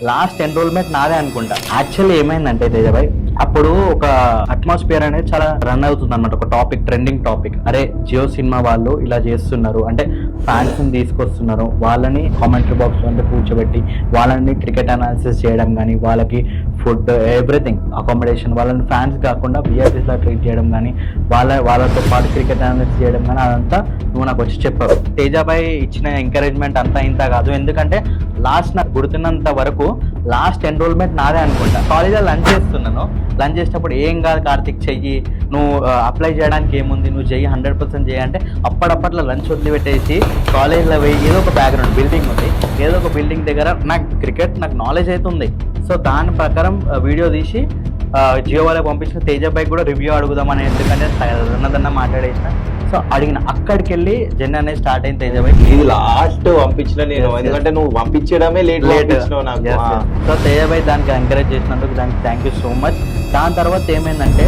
Last enrolment నాదే అనుకుంటా. Actually ఏమైందంటే తేజాబాయ్, అప్పుడు ఒక అట్మాస్ఫియర్ అనేది చాలా రన్ అవుతుంది అనమాట, ఒక టాపిక్, ట్రెండింగ్ టాపిక్. అరే జియో సినిమా వాళ్ళు ఇలా చేస్తున్నారు అంటే ఫ్యాన్స్ ని తీసుకొస్తున్నారు, వాళ్ళని కామెంటరీ బాక్స్ అంటే కూర్చోబెట్టి వాళ్ళని క్రికెట్ అనాలిసిస్ చేయడం కానీ, వాళ్ళకి ఫుడ్ ఎవ్రీథింగ్ అకామిడేషన్, వాళ్ళని ఫ్యాన్స్ కాకుండా విఐపీస్ లా ట్రీట్ చేయడం కానీ, వాళ్ళతో పాటు క్రికెట్ అనాలిసిస్ చేయడం కానీ, అదంతా నువ్వు నాకు వచ్చి చెప్పావు. తేజాబాయ్ ఇచ్చిన ఎంకరేజ్మెంట్ అంతా ఇంత కాదు, ఎందుకంటే లాస్ట్ నాకు గుర్తున్నంత వరకు లాస్ట్ ఎన్రోల్మెంట్ నాదే అనుకుంటా. కాలేజ్లో లంచ్ చేస్తున్నాను, లంచ్ చేసేటప్పుడు ఏం కాదు కార్తిక్ చెయ్యి, నువ్వు అప్లై చేయడానికి ఏముంది, నువ్వు చెయ్యి 100% చెయ్యి అంటే అప్పటికప్పుడు లంచ్ వదిలిపెట్టేసి కాలేజ్లో పోయి ఏదో ఒక బ్యాక్గ్రౌండ్ బిల్డింగ్ ఉంది, ఏదో ఒక బిల్డింగ్ దగ్గర నాకు నాలెడ్జ్ అయితే ఉంది. సో దాని ప్రకారం వీడియో తీసి జియో వాళ్ళకి పంపించిన తేజాబాయ్ కూడా రివ్యూ అడుగుదామని, ఎందుకంటే దన్న మాట్లాడేసిన. సో అడిగిన అక్కడికి వెళ్ళి జర్నీ అనేది స్టార్ట్ అయింది తేజాబాయ్. ఇది లాస్ట్ పంపించిన నేను, ఎందుకంటే నువ్వు పంపించడమే లేట్. సో తేజాబాయ్ దానికి ఎంకరేజ్ చేసినందుకు దానికి థ్యాంక్ యూ సో మచ్. దాని తర్వాత ఏమైందంటే